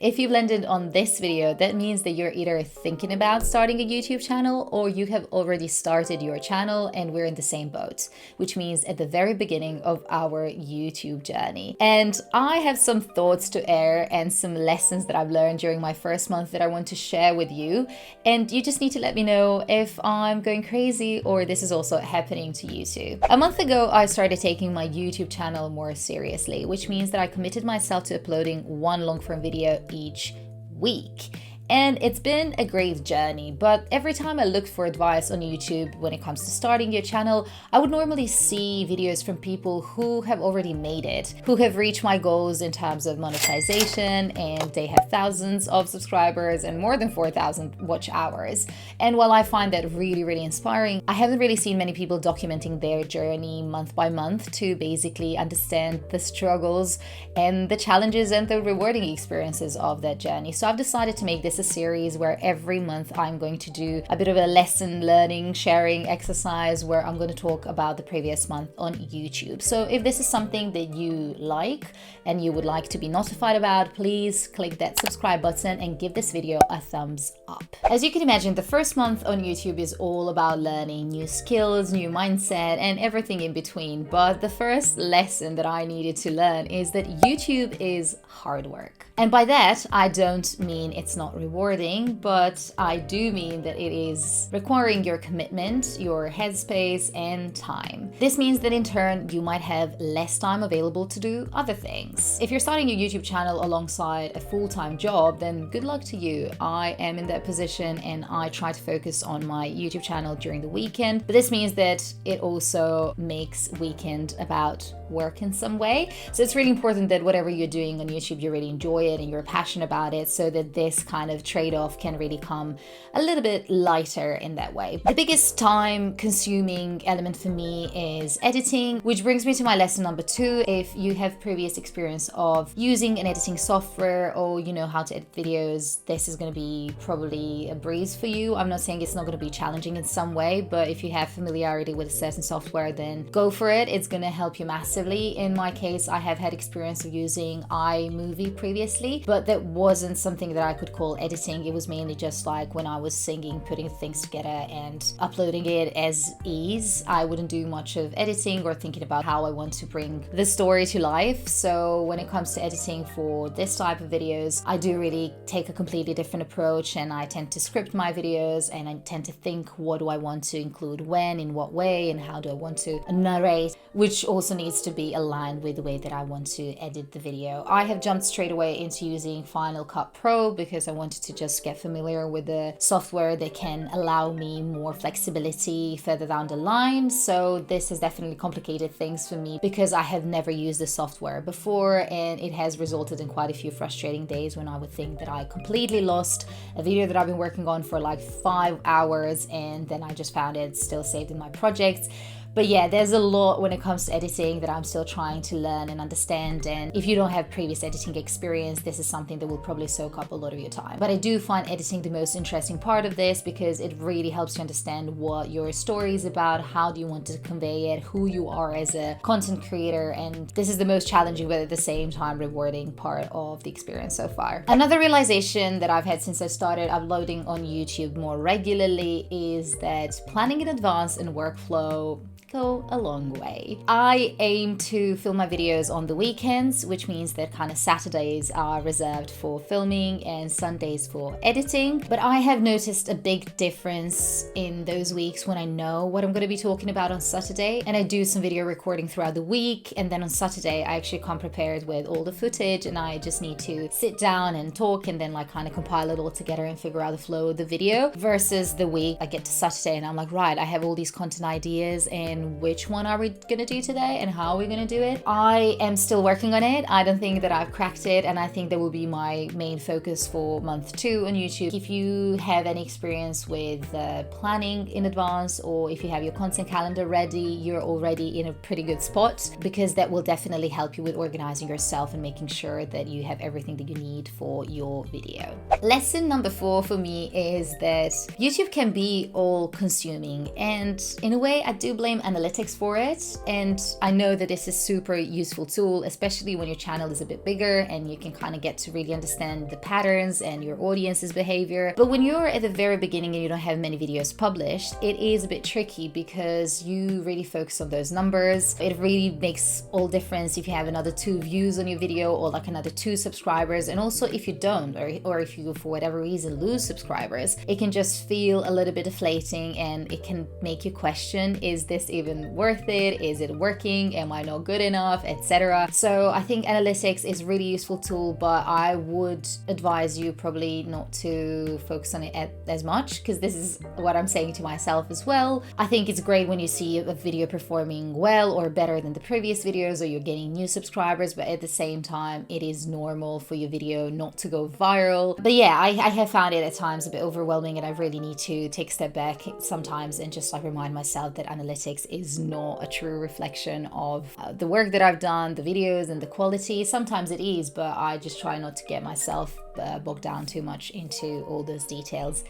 If you've landed on this video, that means that you're either thinking about starting a YouTube channel or you have already started your channel, and we're in the same boat, which means at the very beginning of our YouTube journey. And I have some thoughts to air and some lessons that I've learned during my first month that I want to share with you. And you just need to let me know if I'm going crazy or this is also happening to you too. A month ago, I started taking my YouTube channel more seriously, which means that I committed myself to uploading one long-form video each week. And it's been a great journey, but every time I looked for advice on YouTube when it comes to starting your channel, I would normally see videos from people who have already made it, who have reached my goals in terms of monetization, and they have thousands of subscribers and more than 4,000 watch hours. And while I find that really inspiring, I haven't really seen many people documenting their journey month by month to basically understand the struggles and the challenges and the rewarding experiences of that journey. So I've decided to make this a series where every month I'm going to do a bit of a lesson learning, sharing exercise where I'm going to talk about the previous month on YouTube. So if this is something that you like and you would like to be notified about, please click that subscribe button and give this video a thumbs up. As you can imagine, the first month on YouTube is all about learning new skills, new mindset, and everything in between. But the first lesson that I needed to learn is that YouTube is hard work. And by that, I don't mean it's not rewarding, but I do mean that it is requiring your commitment, your headspace, and time. This means that in turn, you might have less time available to do other things. If you're starting your YouTube channel alongside a full-time job, then good luck to you. I am in that position and I try to focus on my YouTube channel during the weekend, but this means that it also makes weekend about work in some way. So it's really important that whatever you're doing on YouTube, you really enjoy it and you're passionate about it, so that this kind of trade-off can really come a little bit lighter in that way. The biggest time consuming element for me is editing, which brings me to my lesson number 2. If you have previous experience of using an editing software or you know how to edit videos, this is going to be probably a breeze for you. I'm not saying it's not going to be challenging in some way, but if you have familiarity with a certain software, then go for it. It's going to help you massively. In my case, I have had experience of using iMovie previously, but that wasn't something that I could call editing. It was mainly just like when I was singing, putting things together and uploading it as is. I wouldn't do much of editing or thinking about how I want to bring the story to life. So when it comes to editing for this type of videos, I do really take a completely different approach, and I tend to script my videos and I tend to think, what do I want to include when, in what way, and how do I want to narrate, which also needs to be aligned with the way that I want to edit the video. I have jumped straight away into using Final Cut Pro because I wanted to just get familiar with the software that can allow me more flexibility further down the line. So this has definitely complicated things for me because I have never used the software before, and it has resulted in quite a few frustrating days when I would think that I completely lost a video that I've been working on for like 5 hours, and then I just found it still saved in my projects. But yeah, there's a lot when it comes to editing that I'm still trying to learn and understand. And if you don't have previous editing experience, this is something that will probably soak up a lot of your time. But I do find editing the most interesting part of this because it really helps you understand what your story is about, how do you want to convey it, who you are as a content creator. And this is the most challenging but at the same time rewarding part of the experience so far. Another realization that I've had since I started uploading on YouTube more regularly is that planning in advance and workflow go a long way. I aim to film my videos on the weekends, which means that kind of Saturdays are reserved for filming and Sundays for editing. But I have noticed a big difference in those weeks when I know what I'm going to be talking about on Saturday, and I do some video recording throughout the week, and then on Saturday I actually come prepared with all the footage and I just need to sit down and talk and then like kind of compile it all together and figure out the flow of the video, versus the week I get to Saturday and I'm like, right, I have all these content ideas and which one are we gonna do today and how are we gonna do it? I am still working on it. I don't think that I've cracked it, and I think that will be my main focus for month 2 on YouTube. If you have any experience with planning in advance, or if you have your content calendar ready, you're already in a pretty good spot, because that will definitely help you with organizing yourself and making sure that you have everything that you need for your video. Lesson number 4 for me is that YouTube can be all consuming, and in a way I do blame analytics for it. And I know that this is super useful tool, especially when your channel is a bit bigger and you can kind of get to really understand the patterns and your audience's behavior. But when you're at the very beginning and you don't have many videos published, it is a bit tricky because you really focus on those numbers. It really makes all difference if you have another 2 views on your video or like another 2 subscribers. And also if you don't, or if you for whatever reason lose subscribers, it can just feel a little bit deflating and it can make you question, is this even worth it? Is it working? Am I not good enough? Etc. So I think analytics is a really useful tool, but I would advise you probably not to focus on it as much, because this is what I'm saying to myself as well. I think it's great when you see a video performing well or better than the previous videos, or you're getting new subscribers, but at the same time it is normal for your video not to go viral. But yeah, I have found it at times a bit overwhelming, and I really need to take a step back sometimes and just like remind myself that analytics is not a true reflection of the work that I've done, the videos and the quality. Sometimes it is, but I just try not to get myself bogged down too much into all those details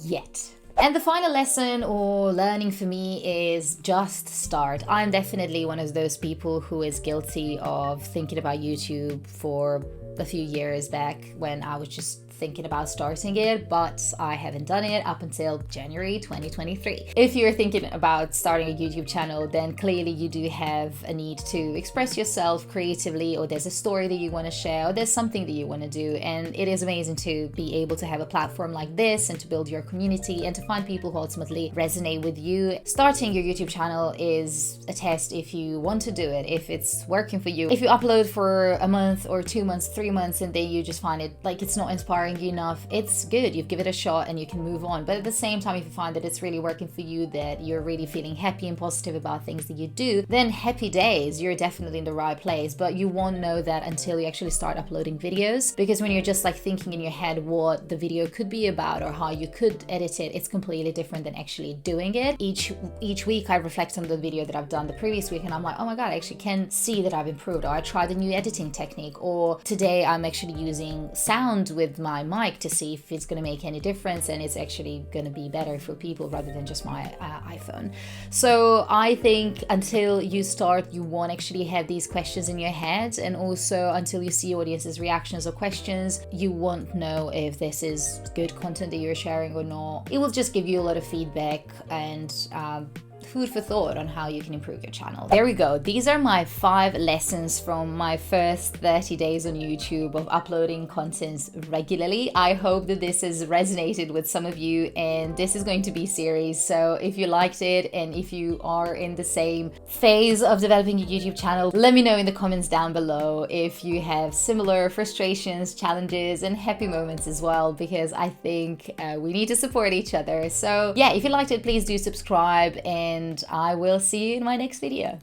yet. And the final lesson or learning for me is just start. I'm definitely one of those people who is guilty of thinking about YouTube for a few years back when I was just thinking about starting it, but I haven't done it up until January 2023. If you're thinking about starting a YouTube channel, then clearly you do have a need to express yourself creatively, or there's a story that you want to share, or there's something that you want to do. And it is amazing to be able to have a platform like this and to build your community and to find people who ultimately resonate with you. Starting your YouTube channel is a test if you want to do it, if it's working for you. If you upload for a month or 2 months, 3 months, and then you just find it like it's not inspiring you enough, it's good, you've given it a shot and you can move on. But at the same time, if you find that it's really working for you, that you're really feeling happy and positive about things that you do, then happy days, you're definitely in the right place. But you won't know that until you actually start uploading videos, because when you're just like thinking in your head what the video could be about or how you could edit it, it's completely different than actually doing it. Each week I reflect on the video that I've done the previous week and I'm like, oh my god, I actually can see that I've improved, or I tried a new editing technique, or today I'm actually using sound with my mic to see if it's going to make any difference and it's actually going to be better for people rather than just my iPhone. So I think until you start, you won't actually have these questions in your head, and also until you see audience's reactions or questions, you won't know if this is good content that you're sharing or not. It will just give you a lot of feedback and food for thought on how you can improve your channel. There we go. These are my 5 lessons from my first 30 days on YouTube of uploading content regularly. I hope that this has resonated with some of you, and this is going to be a series. So if you liked it and if you are in the same phase of developing a YouTube channel, let me know in the comments down below if you have similar frustrations, challenges, and happy moments as well, because I think we need to support each other. So yeah, if you liked it, please do subscribe, and I will see you in my next video.